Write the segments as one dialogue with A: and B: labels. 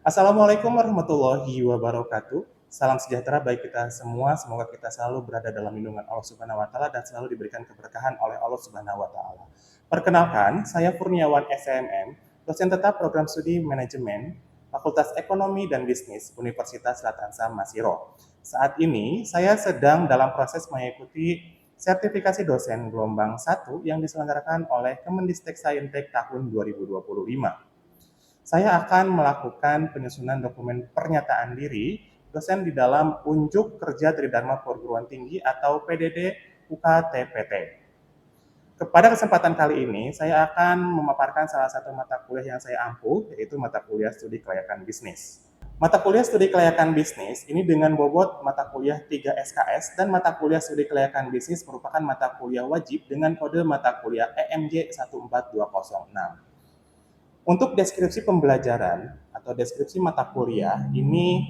A: Assalamualaikum warahmatullahi wabarakatuh. Salam sejahtera bagi kita semua. Semoga kita selalu berada dalam lindungan Allah Subhanahu wa taala dan selalu diberikan keberkahan oleh Allah Subhanahu wa taala. Perkenalkan, saya Kurniawan SMM, dosen tetap program studi manajemen Fakultas Ekonomi dan Bisnis Universitas Latansa Masiro. Saat ini saya sedang dalam proses mengikuti sertifikasi dosen gelombang 1 yang diselenggarakan oleh Kemendikbudristek tahun 2025. Saya akan melakukan penyusunan dokumen pernyataan diri dosen di dalam Unjuk Kerja Tridharma Perguruan Tinggi atau PDD UKTPT. Pada kesempatan kali ini, saya akan memaparkan salah satu mata kuliah yang saya ampuh, yaitu mata kuliah studi kelayakan bisnis. Mata kuliah studi kelayakan bisnis ini dengan bobot mata kuliah 3 SKS dan mata kuliah studi kelayakan bisnis merupakan mata kuliah wajib dengan kode mata kuliah EMJ 14206. Untuk deskripsi pembelajaran atau deskripsi mata kuliah ini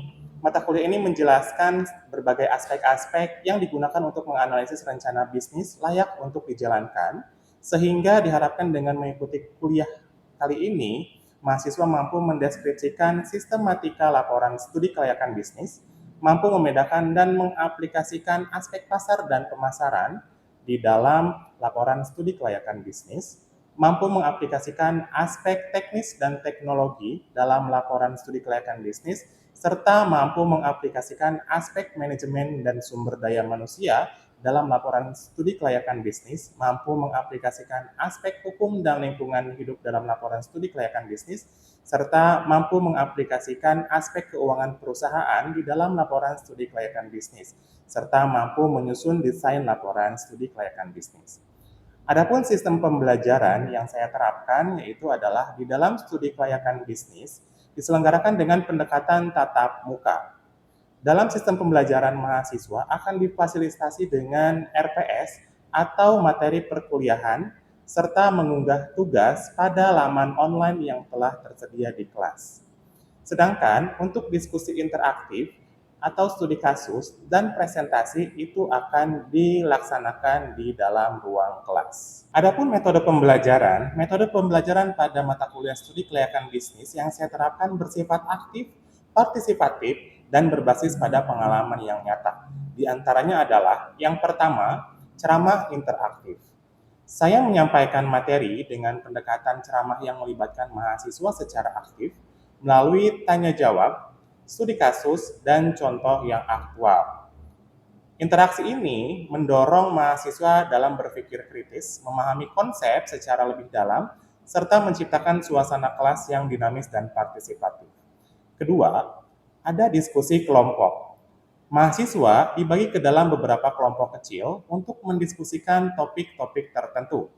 A: menjelaskan berbagai aspek-aspek yang digunakan untuk menganalisis rencana bisnis layak untuk dijalankan, sehingga diharapkan dengan mengikuti kuliah kali ini, mahasiswa mampu mendeskripsikan sistematika laporan studi kelayakan bisnis, mampu membedakan dan mengaplikasikan aspek pasar dan pemasaran di dalam laporan studi kelayakan bisnis, mampu mengaplikasikan aspek teknis dan teknologi dalam laporan studi kelayakan bisnis, serta mampu mengaplikasikan aspek manajemen dan sumber daya manusia dalam laporan studi kelayakan bisnis, mampu mengaplikasikan aspek hukum dan lingkungan hidup dalam laporan studi kelayakan bisnis, serta mampu mengaplikasikan aspek keuangan perusahaan di dalam laporan studi kelayakan bisnis, serta mampu menyusun desain laporan studi kelayakan bisnis. Adapun sistem pembelajaran yang saya terapkan yaitu adalah di dalam studi kelayakan bisnis diselenggarakan dengan pendekatan tatap muka. Dalam sistem pembelajaran mahasiswa akan difasilitasi dengan RPS atau materi perkuliahan serta mengunggah tugas pada laman online yang telah tersedia di kelas. Sedangkan untuk diskusi interaktif atau studi kasus dan presentasi itu akan dilaksanakan di dalam ruang kelas. Adapun metode pembelajaran pada mata kuliah studi kelayakan bisnis yang saya terapkan bersifat aktif, partisipatif, dan berbasis pada pengalaman yang nyata. Di antaranya adalah yang pertama, ceramah interaktif. Saya menyampaikan materi dengan pendekatan ceramah yang melibatkan mahasiswa secara aktif melalui tanya jawab, studi kasus, dan contoh yang aktual. Interaksi ini mendorong mahasiswa dalam berpikir kritis, memahami konsep secara lebih dalam, serta menciptakan suasana kelas yang dinamis dan partisipatif. Kedua, ada diskusi kelompok. Mahasiswa dibagi ke dalam beberapa kelompok kecil untuk mendiskusikan topik-topik tertentu,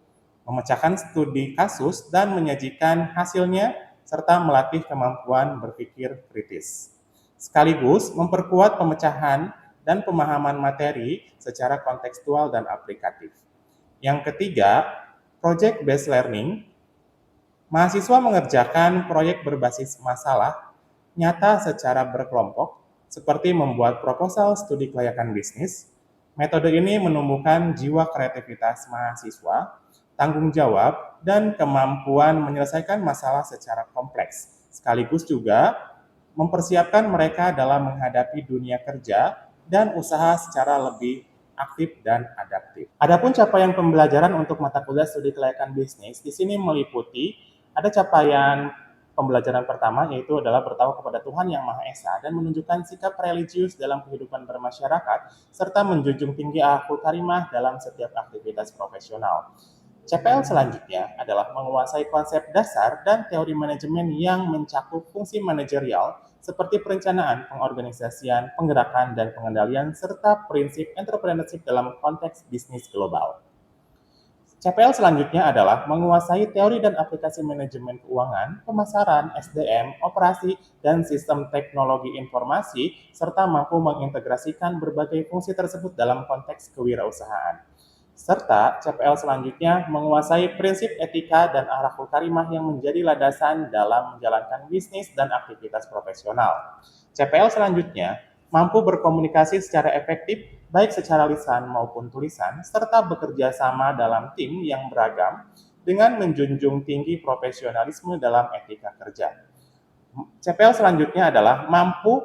A: memecahkan studi kasus dan menyajikan hasilnya, serta melatih kemampuan berpikir kritis. Sekaligus memperkuat pemecahan dan pemahaman materi secara kontekstual dan aplikatif. Yang ketiga, project based learning. Mahasiswa mengerjakan proyek berbasis masalah nyata secara berkelompok, seperti membuat proposal studi kelayakan bisnis. Metode ini menumbuhkan jiwa kreativitas mahasiswa, tanggung jawab, dan kemampuan menyelesaikan masalah secara kompleks, sekaligus juga mempersiapkan mereka dalam menghadapi dunia kerja dan usaha secara lebih aktif dan adaptif. Adapun capaian pembelajaran untuk mata kuliah studi kelayakan bisnis di sini meliputi ada capaian pembelajaran pertama yaitu adalah bertawakal kepada Tuhan Yang Maha Esa dan menunjukkan sikap religius dalam kehidupan bermasyarakat serta menjunjung tinggi akhlak karimah dalam setiap aktivitas profesional. CPL selanjutnya adalah menguasai konsep dasar dan teori manajemen yang mencakup fungsi manajerial seperti perencanaan, pengorganisasian, penggerakan, dan pengendalian, serta prinsip entrepreneurship dalam konteks bisnis global. CPL selanjutnya adalah menguasai teori dan aplikasi manajemen keuangan, pemasaran, SDM, operasi, dan sistem teknologi informasi, serta mampu mengintegrasikan berbagai fungsi tersebut dalam konteks kewirausahaan. Serta CPL selanjutnya menguasai prinsip etika dan akhlakul karimah yang menjadi landasan dalam menjalankan bisnis dan aktivitas profesional. CPL selanjutnya mampu berkomunikasi secara efektif baik secara lisan maupun tulisan, serta bekerja sama dalam tim yang beragam dengan menjunjung tinggi profesionalisme dalam etika kerja. CPL selanjutnya adalah mampu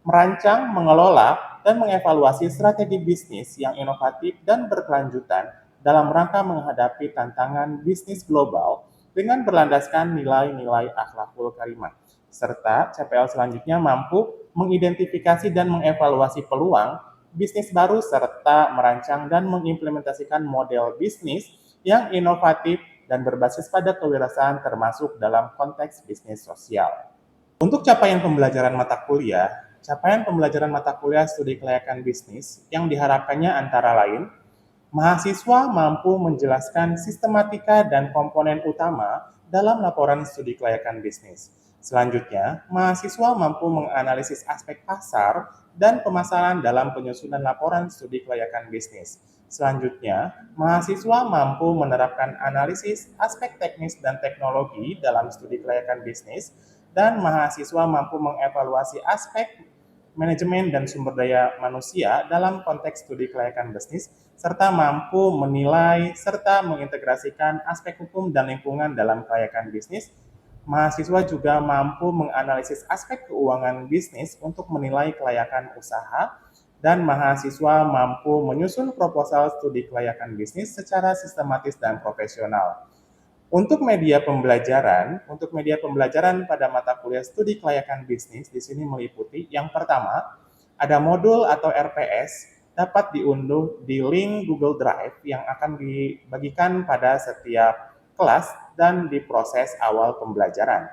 A: merancang, mengelola, dan mengevaluasi strategi bisnis yang inovatif dan berkelanjutan dalam rangka menghadapi tantangan bisnis global dengan berlandaskan nilai-nilai akhlakul karimah. Serta CPL selanjutnya mampu mengidentifikasi dan mengevaluasi peluang bisnis baru serta merancang dan mengimplementasikan model bisnis yang inovatif dan berbasis pada kewirausahaan termasuk dalam konteks bisnis sosial. Untuk capaian pembelajaran mata kuliah studi kelayakan bisnis yang diharapkannya antara lain, mahasiswa mampu menjelaskan sistematika dan komponen utama dalam laporan studi kelayakan bisnis. Selanjutnya, mahasiswa mampu menganalisis aspek pasar dan pemasaran dalam penyusunan laporan studi kelayakan bisnis. Selanjutnya, mahasiswa mampu menerapkan analisis aspek teknis dan teknologi dalam studi kelayakan bisnis, dan mahasiswa mampu mengevaluasi aspek manajemen dan sumber daya manusia dalam konteks studi kelayakan bisnis, serta mampu menilai serta mengintegrasikan aspek hukum dan lingkungan dalam kelayakan bisnis. Mahasiswa juga mampu menganalisis aspek keuangan bisnis untuk menilai kelayakan usaha, dan mahasiswa mampu menyusun proposal studi kelayakan bisnis secara sistematis dan profesional. Untuk media pembelajaran pada mata kuliah studi kelayakan bisnis di sini meliputi yang pertama, ada modul atau RPS dapat diunduh di link Google Drive yang akan dibagikan pada setiap kelas dan di proses awal pembelajaran.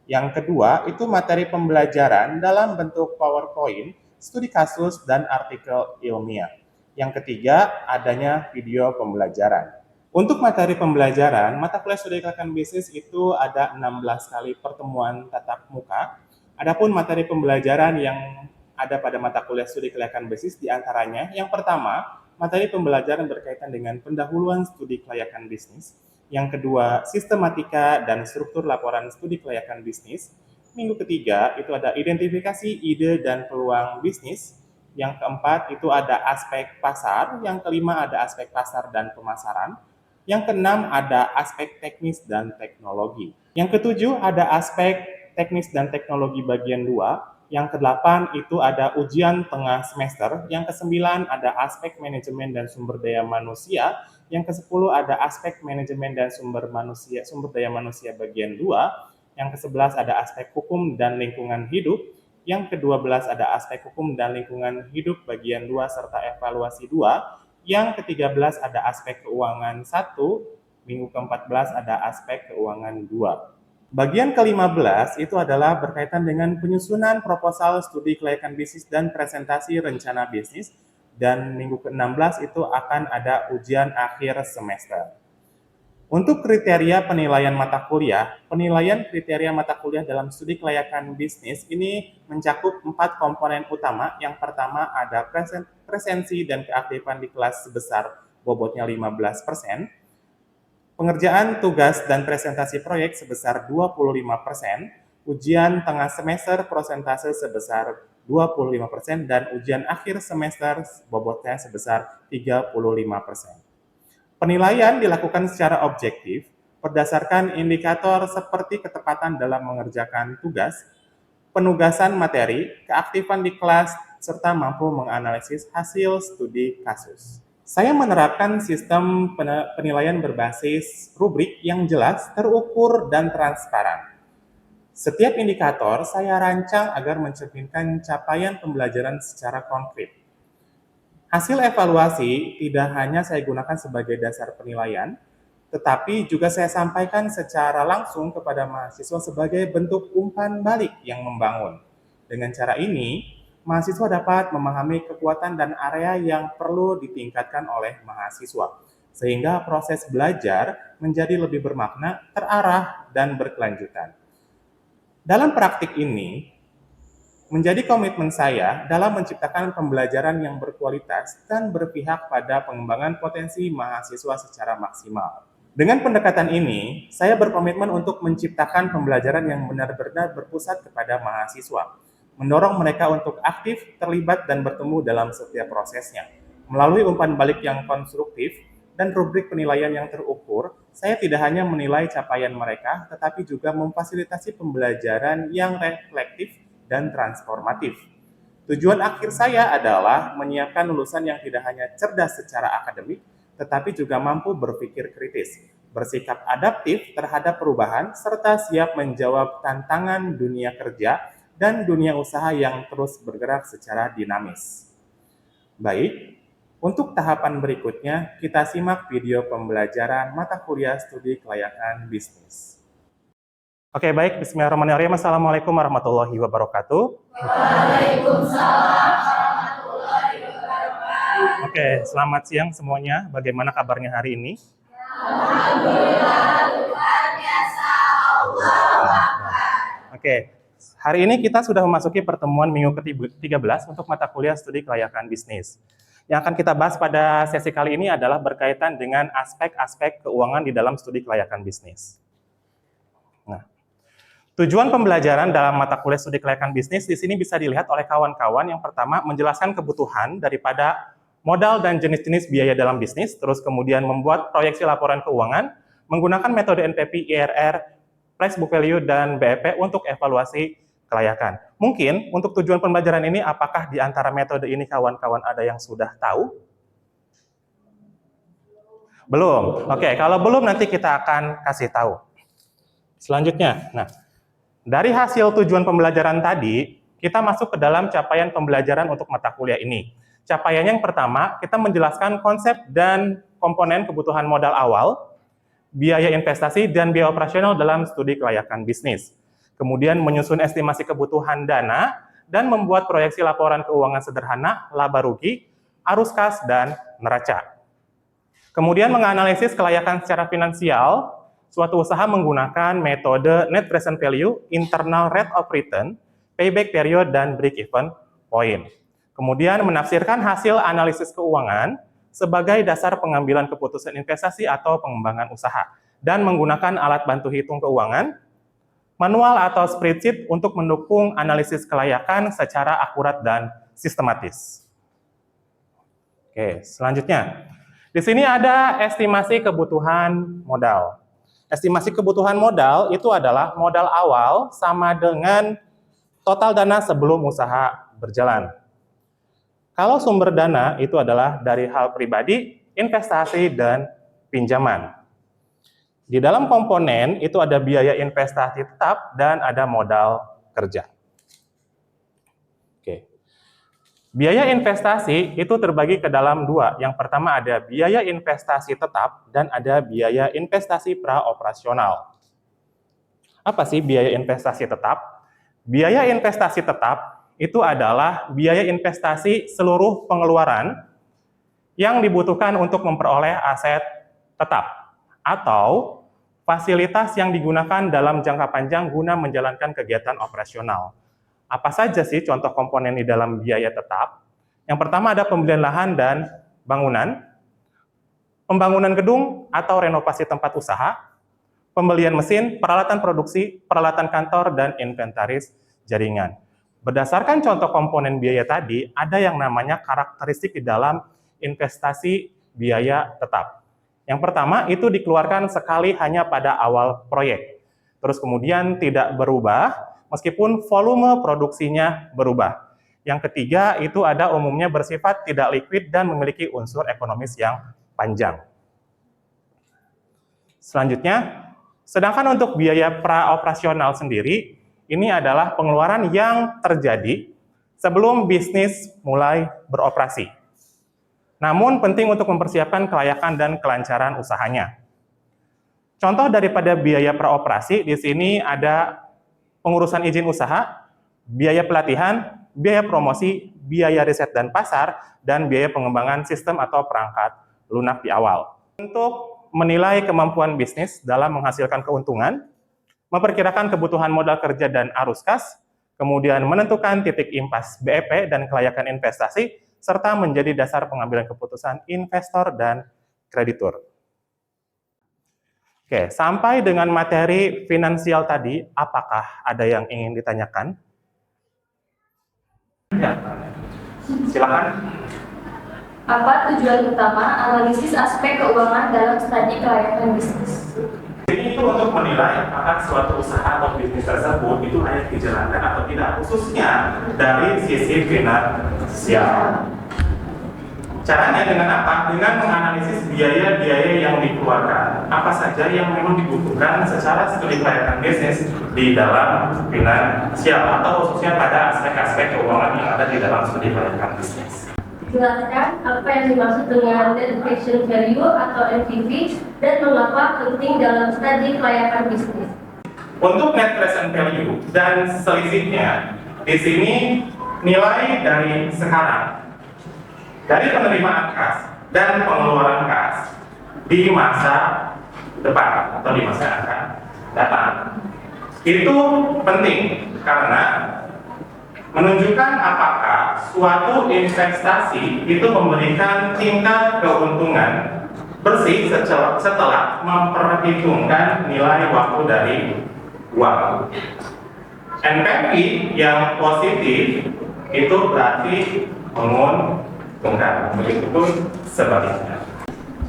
A: Yang kedua, itu materi pembelajaran dalam bentuk PowerPoint, studi kasus, dan artikel ilmiah. Yang ketiga, adanya video pembelajaran. Untuk materi pembelajaran, mata kuliah studi kelayakan bisnis itu ada 16 kali pertemuan tatap muka. Adapun materi pembelajaran yang ada pada mata kuliah studi kelayakan bisnis diantaranya, yang pertama, materi pembelajaran berkaitan dengan pendahuluan studi kelayakan bisnis. Yang kedua, sistematika dan struktur laporan studi kelayakan bisnis. Minggu ketiga, itu ada identifikasi ide dan peluang bisnis. Yang keempat, itu ada aspek pasar. Yang kelima, ada aspek pasar dan pemasaran. Yang keenam, ada aspek teknis dan teknologi. Yang ketujuh, ada aspek teknis dan teknologi bagian 2. Yang kedelapan, itu ada ujian tengah semester. Yang kesembilan, ada aspek manajemen dan sumber daya manusia. Yang kesepuluh, ada aspek manajemen dan sumber daya manusia bagian 2. Yang ke-11 ada aspek hukum dan lingkungan hidup. Yang ke-12 ada aspek hukum dan lingkungan hidup bagian 2 serta evaluasi 2. Yang ke-13 ada aspek keuangan 1, minggu ke-14 ada aspek keuangan 2. Bagian ke-15 itu adalah berkaitan dengan penyusunan proposal studi kelayakan bisnis dan presentasi rencana bisnis, dan minggu ke-16 itu akan ada ujian akhir semester. Untuk kriteria penilaian mata kuliah dalam studi kelayakan bisnis ini mencakup 4 komponen utama. Yang pertama ada presensi dan keaktifan di kelas sebesar bobotnya 15%, pengerjaan tugas dan presentasi proyek sebesar 25%, ujian tengah semester prosentase sebesar 25%, dan ujian akhir semester bobotnya sebesar 35%. Penilaian dilakukan secara objektif berdasarkan indikator seperti ketepatan dalam mengerjakan tugas, penugasan materi, keaktifan di kelas, serta mampu menganalisis hasil studi kasus. Saya menerapkan sistem penilaian berbasis rubrik yang jelas, terukur, dan transparan. Setiap indikator saya rancang agar mencerminkan capaian pembelajaran secara konkret. Hasil evaluasi tidak hanya saya gunakan sebagai dasar penilaian, tetapi juga saya sampaikan secara langsung kepada mahasiswa sebagai bentuk umpan balik yang membangun. Dengan cara ini, mahasiswa dapat memahami kekuatan dan area yang perlu ditingkatkan oleh mahasiswa, sehingga proses belajar menjadi lebih bermakna, terarah, dan berkelanjutan. Dalam praktik ini, menjadi komitmen saya dalam menciptakan pembelajaran yang berkualitas dan berpihak pada pengembangan potensi mahasiswa secara maksimal. Dengan pendekatan ini, saya berkomitmen untuk menciptakan pembelajaran yang benar-benar berpusat kepada mahasiswa, mendorong mereka untuk aktif, terlibat, dan bertemu dalam setiap prosesnya. Melalui umpan balik yang konstruktif dan rubrik penilaian yang terukur, saya tidak hanya menilai capaian mereka, tetapi juga memfasilitasi pembelajaran yang reflektif dan transformatif. Tujuan akhir saya adalah menyiapkan lulusan yang tidak hanya cerdas secara akademik, tetapi juga mampu berpikir kritis, bersikap adaptif terhadap perubahan, serta siap menjawab tantangan dunia kerja dan dunia usaha yang terus bergerak secara dinamis. Baik, untuk tahapan berikutnya, kita simak video pembelajaran mata kuliah studi kelayakan bisnis. Oke, baik. Bismillahirrahmanirrahim. Assalamualaikum warahmatullahi wabarakatuh.
B: Waalaikumsalam warahmatullahi wabarakatuh.
A: Oke, selamat siang semuanya. Bagaimana kabarnya hari ini?
B: Alhamdulillah, luar biasa. Allahu Akbar.
A: Oke, hari ini kita sudah memasuki pertemuan minggu ke-13 untuk mata kuliah studi kelayakan bisnis. Yang akan kita bahas pada sesi kali ini adalah berkaitan dengan aspek-aspek keuangan di dalam studi kelayakan bisnis. Nah, tujuan pembelajaran dalam mata kuliah studi kelayakan bisnis di sini bisa dilihat oleh kawan-kawan. Yang pertama, menjelaskan kebutuhan daripada modal dan jenis-jenis biaya dalam bisnis, terus kemudian membuat proyeksi laporan keuangan, menggunakan metode NPP, IRR, Price Book Value, dan BEP untuk evaluasi kelayakan. Mungkin untuk tujuan pembelajaran ini, apakah di antara metode ini kawan-kawan ada yang sudah tahu? Belum? Oke, kalau belum nanti kita akan kasih tahu. Selanjutnya, nah, dari hasil tujuan pembelajaran tadi, kita masuk ke dalam capaian pembelajaran untuk mata kuliah ini. Capaiannya yang pertama, kita menjelaskan konsep dan komponen kebutuhan modal awal, biaya investasi, dan biaya operasional dalam studi kelayakan bisnis. Kemudian menyusun estimasi kebutuhan dana, dan membuat proyeksi laporan keuangan sederhana, laba rugi, arus kas, dan neraca. Kemudian menganalisis kelayakan secara finansial, suatu usaha menggunakan metode net present value, internal rate of return, payback period, dan break-even point. Kemudian menafsirkan hasil analisis keuangan sebagai dasar pengambilan keputusan investasi atau pengembangan usaha, dan menggunakan alat bantu hitung keuangan, manual atau spreadsheet untuk mendukung analisis kelayakan secara akurat dan sistematis. Oke, selanjutnya. Di sini ada estimasi kebutuhan modal. Estimasi kebutuhan modal itu adalah modal awal sama dengan total dana sebelum usaha berjalan. Kalau sumber dana itu adalah dari hal pribadi, investasi, dan pinjaman. Di dalam komponen itu ada biaya investasi tetap dan ada modal kerja. Oke. Biaya investasi itu terbagi ke dalam dua. Yang pertama ada biaya investasi tetap dan ada biaya investasi praoperasional. Apa sih biaya investasi tetap? Biaya investasi tetap itu adalah biaya investasi seluruh pengeluaran yang dibutuhkan untuk memperoleh aset tetap atau fasilitas yang digunakan dalam jangka panjang guna menjalankan kegiatan operasional. Apa saja sih contoh komponen di dalam biaya tetap? Yang pertama ada pembelian lahan dan bangunan, pembangunan gedung atau renovasi tempat usaha, pembelian mesin, peralatan produksi, peralatan kantor, dan inventaris jaringan. Berdasarkan contoh komponen biaya tadi, ada yang namanya karakteristik di dalam investasi biaya tetap. Yang pertama, itu dikeluarkan sekali hanya pada awal proyek. Terus kemudian tidak berubah, meskipun volume produksinya berubah. Yang ketiga, itu ada umumnya bersifat tidak liquid dan memiliki unsur ekonomis yang panjang. Selanjutnya, sedangkan untuk biaya praoperasional sendiri, ini adalah pengeluaran yang terjadi sebelum bisnis mulai beroperasi. Namun penting untuk mempersiapkan kelayakan dan kelancaran usahanya. Contoh daripada biaya praoperasi di sini ada pengurusan izin usaha, biaya pelatihan, biaya promosi, biaya riset dan pasar, dan biaya pengembangan sistem atau perangkat lunak di awal. Untuk menilai kemampuan bisnis dalam menghasilkan keuntungan, memperkirakan kebutuhan modal kerja dan arus kas, kemudian menentukan titik impas BEP dan kelayakan investasi, serta menjadi dasar pengambilan keputusan investor dan kreditur. Oke, sampai dengan materi finansial tadi, apakah ada yang ingin ditanyakan? Ya, silakan.
B: Apa tujuan utama analisis aspek keuangan dalam studi kelayakan bisnis?
A: itu untuk menilai apakah suatu usaha atau bisnis tersebut itu layak dijalankan atau tidak, khususnya dari sisi finansial. Caranya dengan apa? Dengan menganalisis biaya-biaya yang dikeluarkan, apa saja yang memang dibutuhkan secara studi kelayakan bisnis di dalam finansial atau khususnya pada aspek-aspek keuangan yang ada di dalam studi kelayakan bisnis.
C: Jelaskan apa yang dimaksud dengan net present value atau NPV dan mengapa penting dalam studi kelayakan bisnis.
A: Untuk net present value dan selisihnya, di sini nilai dari sekarang, dari penerimaan kas dan pengeluaran kas di masa depan atau di masa yang akan datang. Itu penting karena menunjukkan apakah suatu investasi itu memberikan tingkat keuntungan bersih setelah memperhitungkan nilai waktu dari uang. NPV yang positif itu berarti menguntungkan, begitu pun sebaliknya.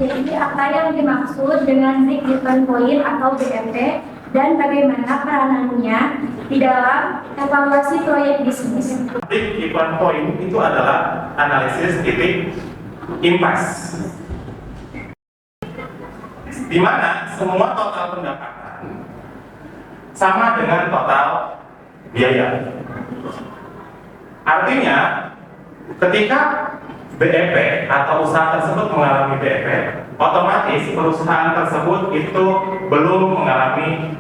C: Jadi apa yang dimaksud dengan break-even point atau BEP dan bagaimana peranannya di dalam evaluasi proyek bisnis?
A: Break-even point itu adalah analisis titik impas, di mana semua total pendapatan sama dengan total biaya. Artinya, ketika BEP atau usaha tersebut mengalami BEP, otomatis perusahaan tersebut itu belum mengalami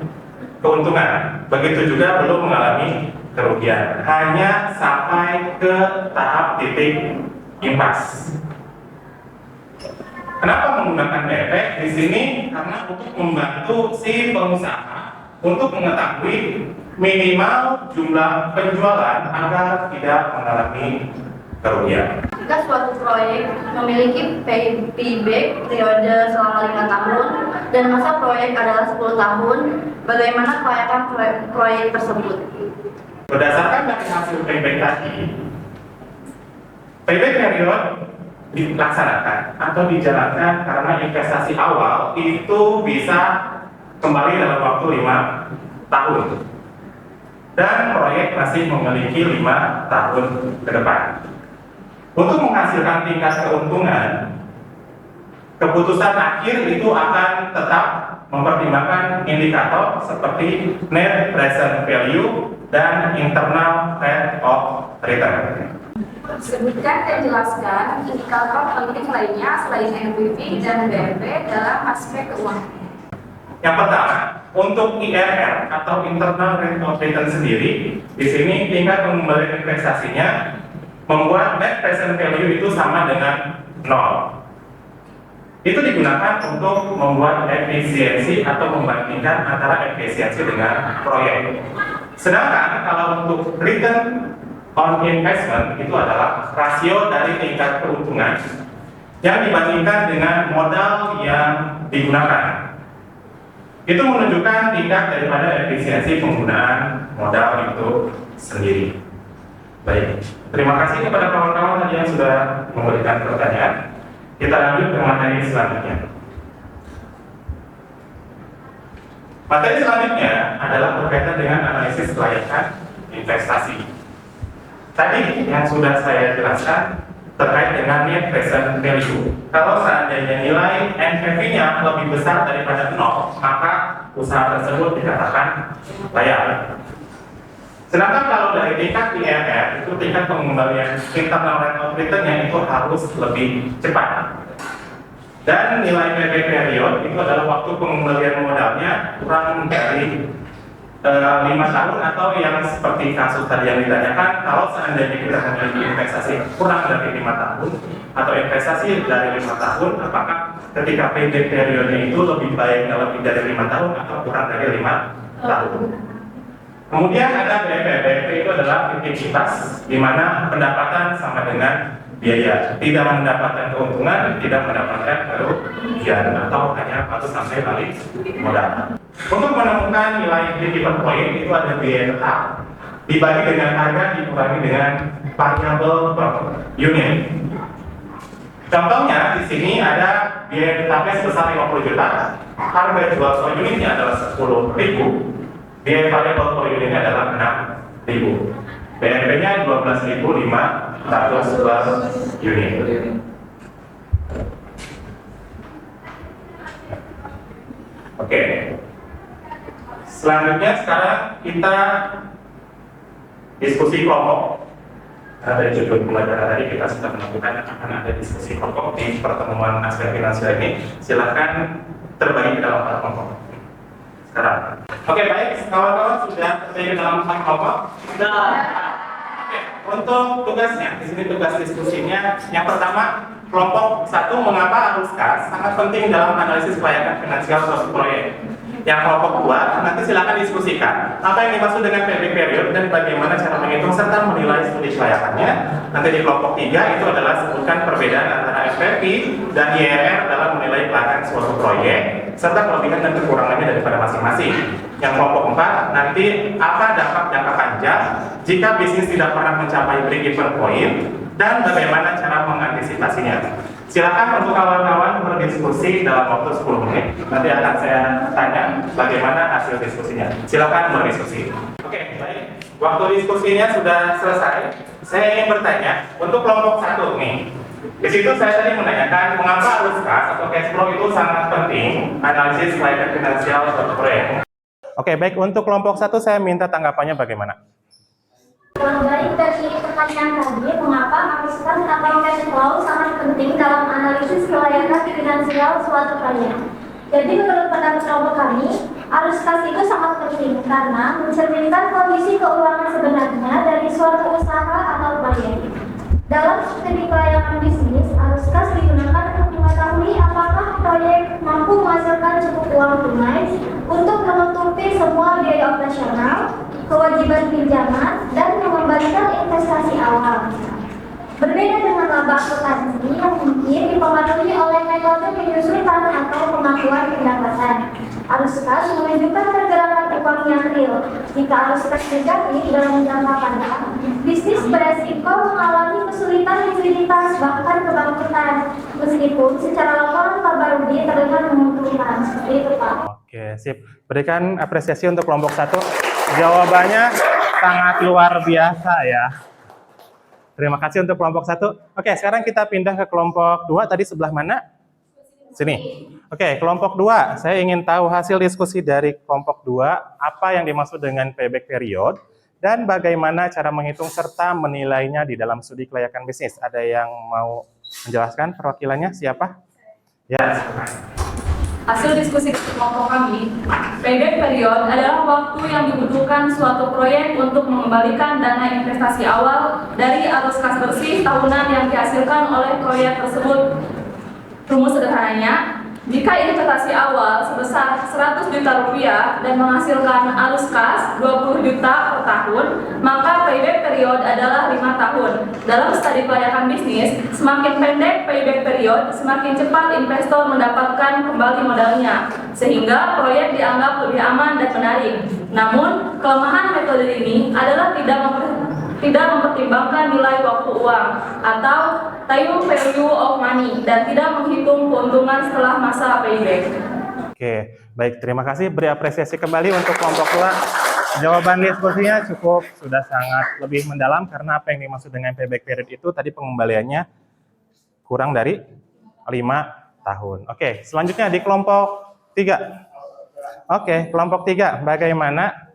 A: keuntungan, begitu juga belum mengalami kerugian, hanya sampai ke tahap titik impas. Kenapa menggunakan BEP di sini? Karena untuk membantu si pengusaha untuk mengetahui minimal jumlah penjualan agar tidak mengalami kerugian.
C: Jika suatu proyek memiliki payback periode selama 5 tahun dan masa proyek adalah 10 tahun, bagaimana kelayakan proyek tersebut?
A: Berdasarkan dari hasil payback tadi, payback period dilaksanakan atau dijalankan karena investasi awal itu bisa kembali dalam waktu 5 tahun dan proyek masih memiliki 5 tahun ke depan. Untuk menghasilkan tingkat keuntungan, keputusan akhir itu akan tetap mempertimbangkan indikator seperti net present value dan internal rate of return.
C: Sebutkan dan jelaskan indikator penting lainnya selain NPV dan BEP dalam aspek keuangan.
A: Yang pertama, untuk IRR atau internal rate of return sendiri, di sini tingkat pengembalian investasinya membuat net present value itu sama dengan 0. Itu digunakan untuk membuat efisiensi atau membandingkan antara efisiensi dengan proyek. Sedangkan kalau untuk return on investment itu adalah rasio dari tingkat keuntungan yang dibandingkan dengan modal yang digunakan. Itu menunjukkan tingkat daripada efisiensi penggunaan modal itu sendiri. Baik, terima kasih kepada kawan-kawan tadi yang sudah memberikan pertanyaan. Kita lanjut ke materi selanjutnya. Materi selanjutnya adalah berkaitan dengan analisis kelayakan investasi. Tadi yang sudah saya jelaskan terkait dengan net present value. Kalau seandainya nilai NPV-nya lebih besar daripada 0, maka usaha tersebut dikatakan layak. Sedangkan kalau dari tingkat IRR, itu tingkat pengembalian internal rate of return-nya itu harus lebih cepat. Dan nilai payback period itu adalah waktu pengembalian modalnya kurang dari 5 tahun, atau yang seperti kasus tadi yang ditanyakan, kalau seandainya kita memiliki investasi kurang dari 5 tahun atau investasi dari 5 tahun, apakah ketika payback periodnya itu lebih baiknya lebih dari 5 tahun atau kurang dari 5 tahun. Kemudian ada BEP. BEP itu adalah efektivitas, di mana pendapatan sama dengan biaya, tidak mendapatkan keuntungan, tidak mendapatkan kerugian, atau hanya harus sampai balik modal. Untuk menemukan nilai break-even point itu ada biaya tetap dibagi dengan harga dikurangi dengan variable per unit. Contohnya di sini ada biaya tetapnya sebesar 50 juta, harga jual per unitnya adalah 10.000, biaya variabel per unitnya adalah 6.000. BNP-nya 12.500 per unit. Oke. Selanjutnya sekarang kita diskusi kelompok. Dari judul pembelajaran tadi kita sudah menentukan akan ada diskusi kelompok di pertemuan aspek finansial ini. Silakan terbagi ke dalam empat kelompok. Sekarang. Oke, baik, kawan-kawan sudah terbagi dalam empat kelompok. Sudah. Oke, untuk tugasnya, di sini tugas diskusinya. Yang pertama, kelompok 1, mengapa arus kas sangat penting dalam analisis kelayakan finansial suatu proyek. Yang kelompok 2, nanti silakan diskusikan apa yang dimaksud dengan payback period dan bagaimana cara menghitung serta menilai studi kelayakannya. Nanti di kelompok 3 itu adalah sebutkan perbedaan antara FPV dan IRR dalam menilai kelayakan suatu proyek serta kelebihan dan kekurangannya daripada masing-masing. Yang kelompok 4, nanti apa dampak jangka panjang jika bisnis tidak pernah mencapai break-even point dan bagaimana cara mengantisipasinya. Silakan untuk kawan-kawan berdiskusi dalam waktu 10 menit. Nanti akan saya tanya bagaimana hasil diskusinya. Silakan berdiskusi. Oke, baik. Waktu diskusinya sudah selesai. Saya ingin bertanya untuk kelompok 1 nih. Di situ saya tadi menanyakan mengapa arus kas atau cash flow itu sangat penting analisis kelayakan finansial suatu proyek. Oke, baik. Untuk kelompok 1 saya minta tanggapannya bagaimana?
B: Baik, dari pertanyaan tadi, mengapa arus kas atau cash flow sangat penting dalam analisis kelayakan finansial suatu proyek? Jadi menurut pendapat kelompok kami, arus kas itu sangat penting karena mencerminkan kondisi keuangan sebenarnya dari suatu usaha atau proyek. Dalam studi kelayakan bisnis, arus kas digunakan untuk mengetahui apakah proyek mampu menghasilkan cukup uang tunai untuk menutupi semua biaya operasional, kewajiban pinjaman, dan mengembalikan investasi awal. Berbeda dengan laba akuntansi yang mungkin dipengaruhi oleh metode penyusutan atau pengakuan pendapatan. Arus kas menunjukkan pergerakan uang yang real. Jika arus kas negatif dalam jangka panjang, bisnis beresiko mengalami kesulitan likuiditas bahkan kebangkrutan. Meskipun secara laporan laba rugi terlihat menguntungkan. Seperti itu, Pak.
A: Oke, sip. Berikan apresiasi untuk kelompok 1. Jawabannya sangat luar biasa ya. Terima kasih untuk kelompok 1. Oke, sekarang kita pindah ke kelompok 2. Tadi sebelah mana? Sini. Oke, kelompok 2. Saya ingin tahu hasil diskusi dari kelompok 2, apa yang dimaksud dengan payback period, dan bagaimana cara menghitung serta menilainya di dalam studi kelayakan bisnis. Ada yang mau menjelaskan perwakilannya? Siapa? Ya,
D: Hasil diskusi kelompok kami, payback period adalah waktu yang dibutuhkan suatu proyek untuk mengembalikan dana investasi awal dari arus kas bersih tahunan yang dihasilkan oleh proyek tersebut. Rumus sederhananya, jika investasi awal sebesar 100 juta rupiah dan menghasilkan arus kas 20 juta per tahun, maka payback period adalah 5 tahun. Dalam studi kelayakan bisnis, semakin pendek payback period, semakin cepat investor mendapatkan kembali modalnya, sehingga proyek dianggap lebih aman dan menarik. Namun, kelemahan metode ini adalah tidak mempertimbangkan nilai waktu uang atau time value of money dan tidak menghitung keuntungan setelah masa payback.
A: oke. Baik, terima kasih. Beri apresiasi kembali untuk kelompok 2. Jawaban diskusinya sudah sangat lebih mendalam karena apa yang dimaksud dengan payback period itu tadi pengembaliannya kurang dari 5 tahun. Oke, selanjutnya di kelompok 3. Oke, kelompok 3. Bagaimana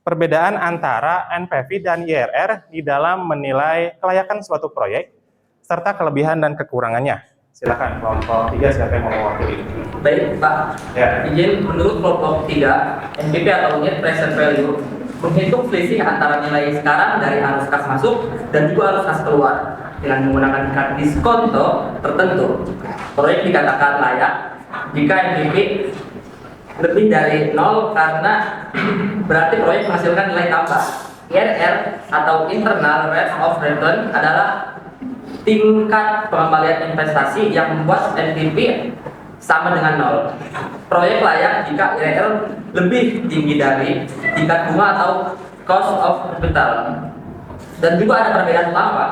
A: perbedaan antara NPV dan IRR di dalam menilai kelayakan suatu proyek serta kelebihan dan kekurangannya. Silakan kelompok 3, siapa yang mau mewakili?
E: Baik, Pak.
A: Ya.
E: Izin menurut kelompok 3, NPV atau Net Present Value menghitung selisih antara nilai sekarang dari arus kas masuk dan juga arus kas keluar dengan menggunakan tingkat diskonto tertentu. Proyek dikatakan layak jika NPV lebih dari 0 karena berarti proyek menghasilkan nilai tambah. IRR atau Internal Rate of Return adalah tingkat pengembalian investasi yang membuat NPV sama dengan 0. Proyek layak jika IRR lebih tinggi dari tingkat bunga atau cost of capital. Dan juga ada perbedaan utama.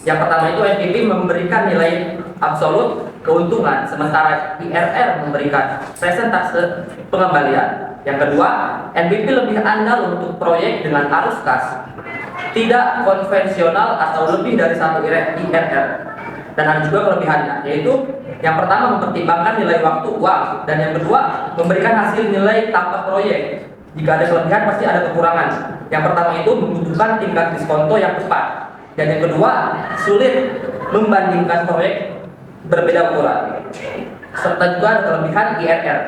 E: Yang pertama itu NPV memberikan nilai absolut, keuntungan, sementara IRR memberikan presentase pengembalian. Yang kedua, NBP lebih andal untuk proyek dengan arus kas tidak konvensional atau lebih dari satu IRR. Dan ada juga kelebihannya, yaitu yang pertama mempertimbangkan nilai waktu uang, dan yang kedua memberikan hasil nilai tanpa proyek. Jika ada kelebihan pasti ada kekurangan. Yang pertama itu membutuhkan tingkat diskonto yang tepat, dan yang kedua sulit membandingkan proyek berbeda ukuran. Serta juga ada kelebihan IRR.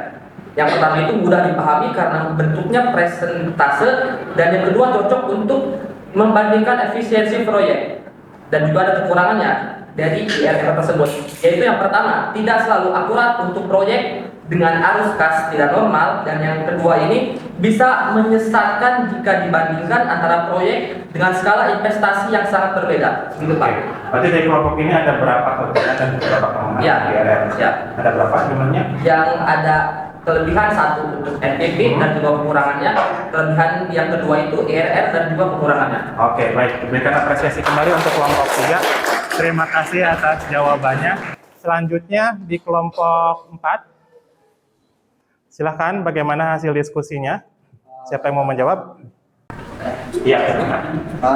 E: Yang pertama itu mudah dipahami karena bentuknya presentase, dan yang kedua cocok untuk membandingkan efisiensi proyek. Dan juga ada kekurangannya dari IRR tersebut, yaitu yang pertama tidak selalu akurat untuk proyek dengan arus kas tidak normal, dan yang kedua ini bisa menyesatkan jika dibandingkan antara proyek dengan skala investasi yang sangat berbeda. Gitu, Pak.
A: Berarti dari kelompok ini ada berapa kelebihan dan berapa kelemahan
E: Ya,
A: IRR?
E: ya.
A: Ada berapa jumlahnya?
E: Yang ada kelebihan satu untuk NBP dan juga kekurangannya. Kelebihan yang kedua itu IRR dan juga kekurangannya.
A: Oke, baik. Berikan apresiasi kembali untuk kelompok 3. Terima kasih atas jawabannya. Selanjutnya di kelompok 4. Silahkan, bagaimana hasil diskusinya? Siapa yang mau menjawab? Iya,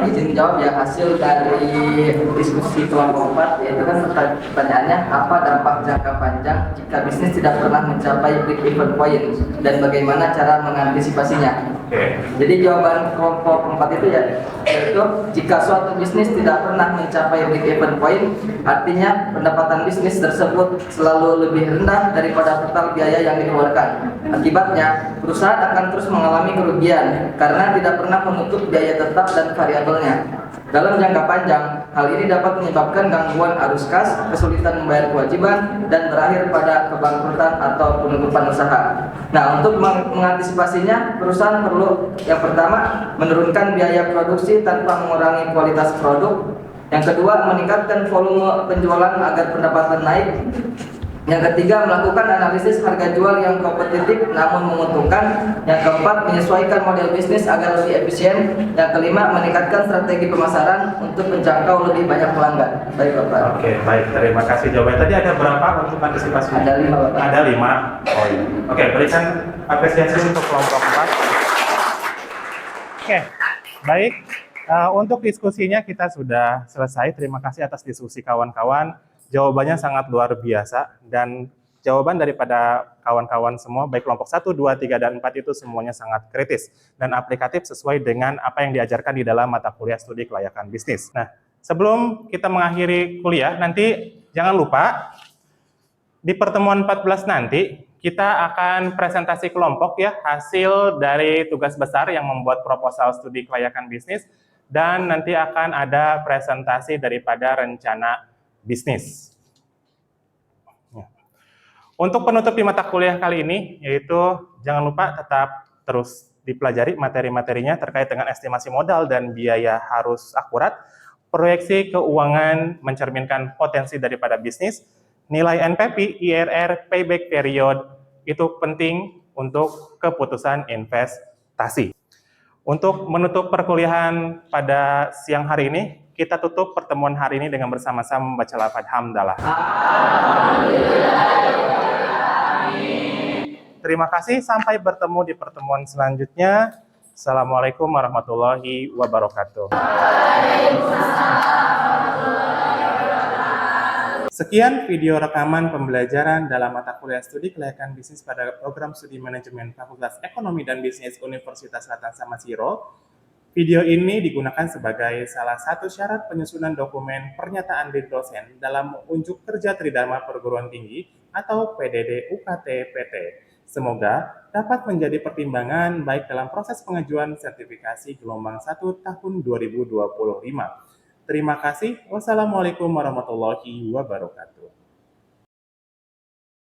F: Izin jawab ya, hasil dari diskusi kelompok 4 yaitu kan pertanyaannya apa dampak jangka panjang jika bisnis tidak pernah mencapai break even point dan bagaimana cara mengantisipasinya. Jadi jawaban kelompok 4 itu yaitu jika suatu bisnis tidak pernah mencapai break even point, artinya pendapatan bisnis tersebut selalu lebih rendah daripada total biaya yang dikeluarkan. Akibatnya perusahaan akan terus mengalami kerugian karena tidak pernah menutup biaya tetap dan variabelnya. Dalam jangka panjang, hal ini dapat menyebabkan gangguan arus kas, kesulitan membayar kewajiban, dan berakhir pada kebangkrutan atau penutupan usaha. Nah, untuk mengantisipasinya, perusahaan perlu yang pertama menurunkan biaya produksi tanpa mengurangi kualitas produk. Yang kedua, meningkatkan volume penjualan agar pendapatan naik. Yang ketiga, melakukan analisis harga jual yang kompetitif namun menguntungkan. Yang keempat, menyesuaikan model bisnis agar lebih efisien. Yang kelima, meningkatkan strategi pemasaran untuk menjangkau lebih banyak pelanggan. Baik, Bapak.
A: Oke, baik. Terima kasih jawabannya. Tadi ada berapa untuk antisipasi?
F: Ada 5, Bapak.
A: Ada 5. Oh iya. Oke, berikan apresiasi untuk kelompok 4. Oke, baik. Untuk diskusinya kita sudah selesai. Terima kasih atas diskusi kawan-kawan. Jawabannya sangat luar biasa, dan jawaban daripada kawan-kawan semua, baik kelompok 1, 2, 3, dan 4 itu semuanya sangat kritis dan aplikatif sesuai dengan apa yang diajarkan di dalam mata kuliah studi kelayakan bisnis. Nah, sebelum kita mengakhiri kuliah, nanti jangan lupa di pertemuan 14 nanti kita akan presentasi kelompok ya, hasil dari tugas besar yang membuat proposal studi kelayakan bisnis, dan nanti akan ada presentasi daripada rencana bisnis. Untuk penutup di mata kuliah kali ini, yaitu jangan lupa tetap terus dipelajari materi-materinya terkait dengan estimasi modal dan biaya harus akurat, proyeksi keuangan mencerminkan potensi daripada bisnis, nilai NPV, IRR, payback period, itu penting untuk keputusan investasi. Untuk menutup perkuliahan pada siang hari ini, kita tutup pertemuan hari ini dengan bersama-sama membaca lafaz hamdalah. Terima kasih, sampai bertemu di pertemuan selanjutnya. Assalamualaikum warahmatullahi wabarakatuh. Sekian video rekaman pembelajaran dalam mata kuliah studi kelayakan bisnis pada program studi manajemen Fakultas Ekonomi dan Bisnis Universitas Selatan Samosir. Video ini digunakan sebagai salah satu syarat penyusunan dokumen pernyataan diri dosen dalam unjuk kerja Tridharma Perguruan Tinggi atau PDD UKT PT. Semoga dapat menjadi pertimbangan baik dalam proses pengajuan sertifikasi gelombang 1 tahun 2025. Terima kasih. Wassalamualaikum warahmatullahi wabarakatuh.